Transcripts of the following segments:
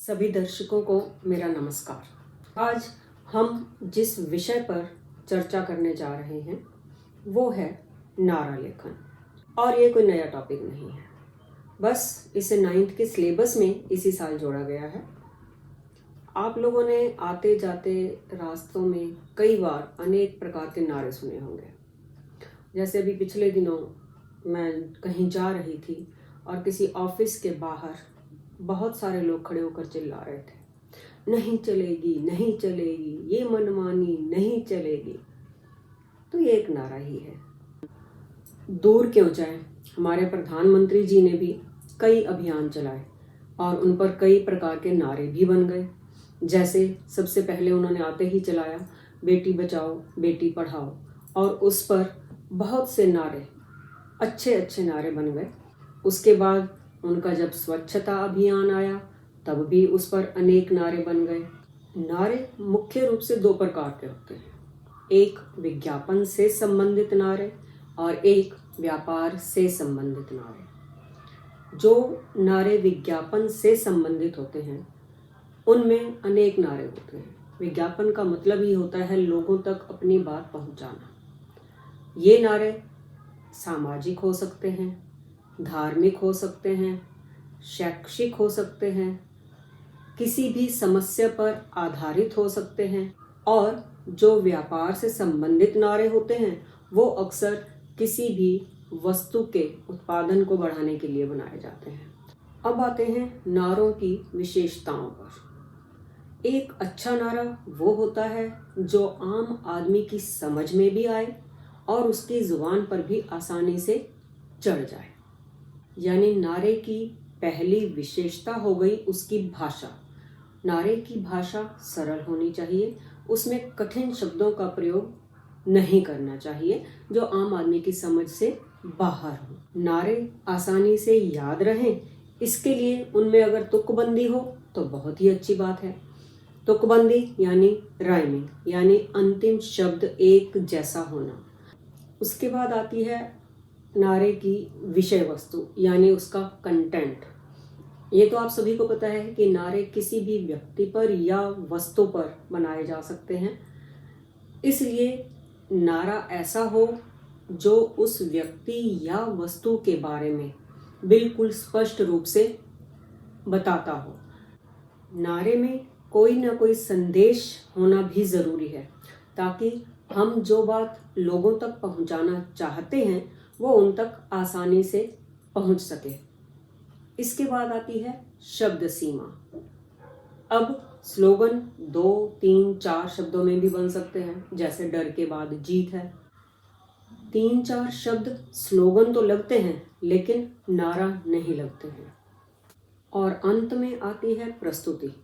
सभी दर्शकों को मेरा नमस्कार। आज हम जिस विषय पर चर्चा करने जा रहे हैं वो है नारा लेखन। और ये कोई नया टॉपिक नहीं है, बस इसे 9th के सिलेबस में इसी साल जोड़ा गया है। आप लोगों ने आते जाते रास्तों में कई बार अनेक प्रकार के नारे सुने होंगे। जैसे अभी पिछले दिनों मैं कहीं जा रही थी और किसी ऑफिस के बाहर बहुत सारे लोग खड़े होकर चिल्ला रहे थे, नहीं चलेगी, नहीं चलेगी, ये मनमानी नहीं चलेगी। तो ये एक नारा ही है। दूर क्यों जाए, हमारे प्रधानमंत्री जी ने भी कई अभियान चलाए और उन पर कई प्रकार के नारे भी बन गए। जैसे सबसे पहले उन्होंने आते ही चलाया बेटी बचाओ बेटी पढ़ाओ, और उस पर बहुत से नारे, अच्छे अच्छे नारे बन गए। उसके बाद उनका जब स्वच्छता अभियान आया तब भी उस पर अनेक नारे बन गए। नारे मुख्य रूप से 2 प्रकार के होते हैं, एक विज्ञापन से संबंधित नारे और एक व्यापार से संबंधित नारे। जो नारे विज्ञापन से संबंधित होते हैं उनमें अनेक नारे होते हैं। विज्ञापन का मतलब ही होता है लोगों तक अपनी बात पहुंचाना। ये नारे सामाजिक हो सकते हैं, धार्मिक हो सकते हैं, शैक्षिक हो सकते हैं, किसी भी समस्या पर आधारित हो सकते हैं। और जो व्यापार से संबंधित नारे होते हैं वो अक्सर किसी भी वस्तु के उत्पादन को बढ़ाने के लिए बनाए जाते हैं। अब आते हैं नारों की विशेषताओं पर। एक अच्छा नारा वो होता है जो आम आदमी की समझ में भी आए और उसकी जुबान पर भी आसानी से चढ़ जाए। यानी नारे की पहली विशेषता हो गई उसकी भाषा। नारे की भाषा सरल होनी चाहिए, उसमें कठिन शब्दों का प्रयोग नहीं करना चाहिए जो आम आदमी की समझ से बाहर हो। नारे आसानी से याद रहें, इसके लिए उनमें अगर तुकबंदी हो तो बहुत ही अच्छी बात है। तुकबंदी यानी राइमिंग, यानी अंतिम शब्द एक जैसा होना। उसके बाद आती है नारे की विषय वस्तु, यानी उसका कंटेंट। ये तो आप सभी को पता है कि नारे किसी भी व्यक्ति पर या वस्तु पर बनाए जा सकते हैं, इसलिए नारा ऐसा हो जो उस व्यक्ति या वस्तु के बारे में बिल्कुल स्पष्ट रूप से बताता हो। नारे में कोई ना कोई संदेश होना भी ज़रूरी है ताकि हम जो बात लोगों तक पहुंचाना चाहते हैं वो उन तक आसानी से पहुंच सके। इसके बाद आती है शब्द सीमा। अब स्लोगन 2, 3, 4 शब्दों में भी बन सकते हैं, जैसे डर के बाद जीत है। 3-4 शब्द स्लोगन तो लगते हैं लेकिन नारा नहीं लगते हैं। और अंत में आती है प्रस्तुति।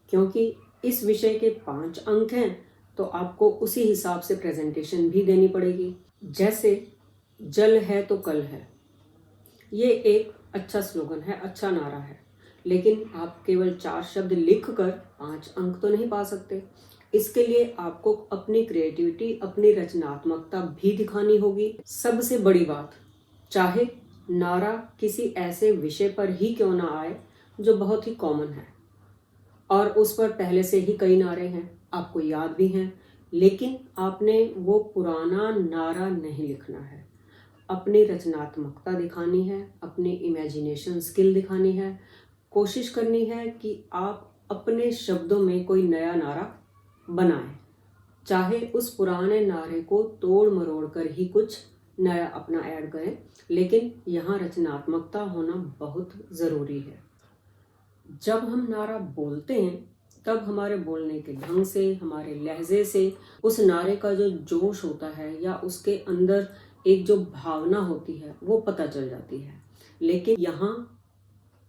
क्योंकि इस विषय के 5 अंक हैं तो आपको उसी हिसाब से प्रेजेंटेशन भी देनी पड़ेगी। जैसे जल है तो कल है, ये एक अच्छा स्लोगन है, अच्छा नारा है, लेकिन आप केवल 4 शब्द लिखकर 5 अंक तो नहीं पा सकते। इसके लिए आपको अपनी क्रिएटिविटी, अपनी रचनात्मकता भी दिखानी होगी। सबसे बड़ी बात, चाहे नारा किसी ऐसे विषय पर ही क्यों ना आए जो बहुत ही कॉमन है और उस पर पहले से ही कई नारे हैं, आपको याद भी हैं, लेकिन आपने वो पुराना नारा नहीं लिखना है। अपनी रचनात्मकता दिखानी है, अपनी इमेजिनेशन स्किल दिखानी है, कोशिश करनी है कि आप अपने शब्दों में कोई नया नारा बनाएं, चाहे उस पुराने नारे को तोड़ मरोड़ कर ही कुछ नया अपना ऐड करें, लेकिन यहाँ रचनात्मकता होना बहुत ज़रूरी है। जब हम नारा बोलते हैं तब हमारे बोलने के ढंग से, हमारे लहजे से उस नारे का जो जोश होता है या उसके अंदर एक जो भावना होती है वो पता चल जाती है। लेकिन यहाँ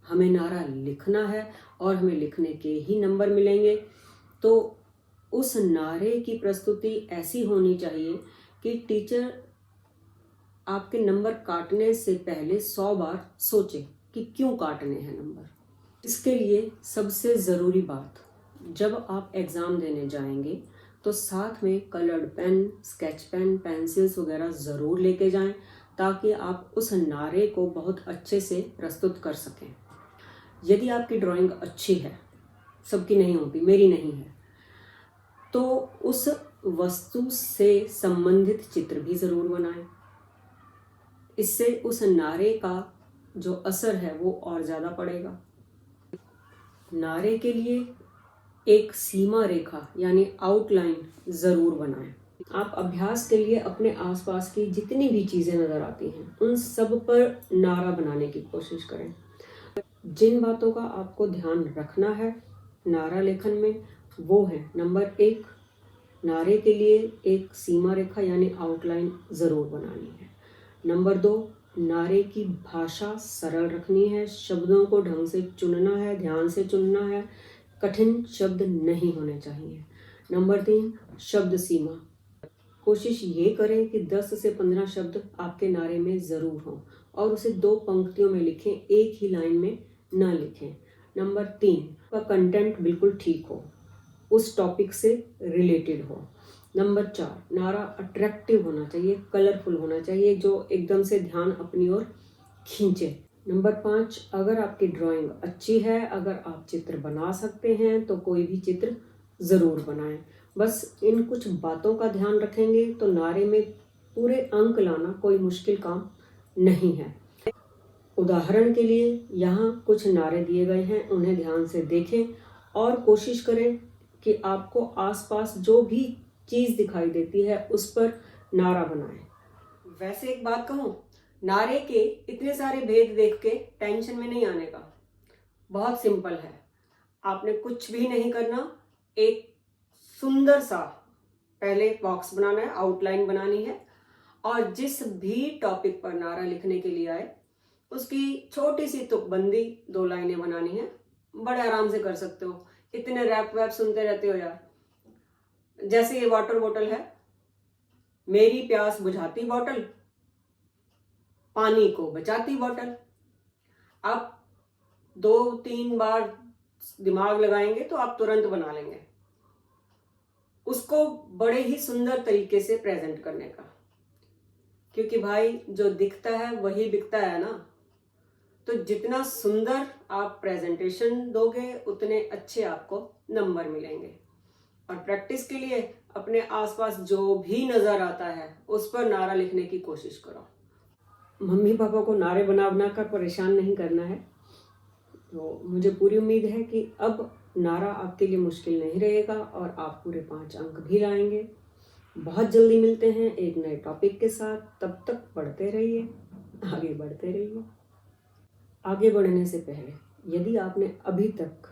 हमें नारा लिखना है और हमें लिखने के ही नंबर मिलेंगे, तो उस नारे की प्रस्तुति ऐसी होनी चाहिए कि टीचर आपके नंबर काटने से पहले 100 बार सोचे कि क्यों काटने हैं नंबर। इसके लिए सबसे ज़रूरी बात, जब आप एग्ज़ाम देने जाएंगे तो साथ में coloured pen, sketch pen, pencils वगैरह ज़रूर लेके जाएं ताकि आप उस नारे को बहुत अच्छे से प्रस्तुत कर सकें। यदि आपकी ड्राइंग अच्छी है सबकी नहीं होती, मेरी नहीं है, तो उस वस्तु से संबंधित चित्र भी ज़रूर बनाएं। इससे उस नारे का जो असर है वो और ज़्यादा पड़ेगा। नारे के लिए एक सीमा रेखा यानी आउटलाइन ज़रूर बनाएं। आप अभ्यास के लिए अपने आसपास की जितनी भी चीज़ें नज़र आती हैं उन सब पर नारा बनाने की कोशिश करें। जिन बातों का आपको ध्यान रखना है नारा लेखन में वो है, नंबर 1, नारे के लिए एक सीमा रेखा यानी आउटलाइन ज़रूर बनानी है। नंबर 2, नारे की भाषा सरल रखनी है, शब्दों को ढंग से चुनना है, ध्यान से चुनना है, कठिन शब्द नहीं होने चाहिए। नंबर 3, शब्द सीमा, कोशिश ये करें कि 10 से 15 शब्द आपके नारे में ज़रूर हों और उसे 2 पंक्तियों में लिखें, एक ही लाइन में ना लिखें। नंबर 3, का कंटेंट बिल्कुल ठीक हो, उस टॉपिक से रिलेटेड हो। नंबर 4, नारा अट्रैक्टिव होना चाहिए, कलरफुल होना चाहिए, जो एकदम से ध्यान अपनी ओर खींचे। नंबर 5, अगर आपकी ड्राइंग अच्छी है, अगर आप चित्र बना सकते हैं तो कोई भी चित्र ज़रूर बनाएं। बस इन कुछ बातों का ध्यान रखेंगे तो नारे में पूरे अंक लाना कोई मुश्किल काम नहीं है। उदाहरण के लिए यहाँ कुछ नारे दिए गए हैं, उन्हें ध्यान से देखें और कोशिश करें कि आपको आसपास जो भी चीज़ दिखाई देती है उस पर नारा बनाएं। वैसे एक बात कहूँ, नारे के इतने सारे भेद देख के टेंशन में नहीं आने का, बहुत सिंपल है। आपने कुछ भी नहीं करना, एक सुंदर सा पहले बॉक्स बनाना है, आउटलाइन बनानी है और जिस भी टॉपिक पर नारा लिखने के लिए आए उसकी छोटी सी तुकबंदी 2 लाइनें बनानी है। बड़े आराम से कर सकते हो, इतने रैप वैप सुनते रहते हो यार। जैसे ये वाटर बोतल है, मेरी प्यास बुझाती बॉटल, पानी को बचाती बॉटल। आप 2-3 बार दिमाग लगाएंगे तो आप तुरंत बना लेंगे उसको बड़े ही सुंदर तरीके से प्रेजेंट करने का, क्योंकि भाई जो दिखता है वही बिकता है ना। तो जितना सुंदर आप प्रेजेंटेशन दोगे उतने अच्छे आपको नंबर मिलेंगे। और प्रैक्टिस के लिए अपने आसपास जो भी नज़र आता है उस पर नारा लिखने की कोशिश करो। मम्मी पापा को नारे बना बना कर परेशान नहीं करना है। तो मुझे पूरी उम्मीद है कि अब नारा आपके लिए मुश्किल नहीं रहेगा और आप पूरे 5 अंक भी लाएंगे। बहुत जल्दी मिलते हैं एक नए टॉपिक के साथ, तब तक पढ़ते रहिए, आगे बढ़ते रहिए। आगे बढ़ने से पहले यदि आपने अभी तक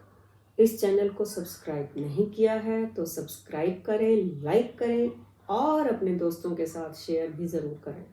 इस चैनल को सब्सक्राइब नहीं किया है तो सब्सक्राइब करें, लाइक करें और अपने दोस्तों के साथ शेयर भी ज़रूर करें।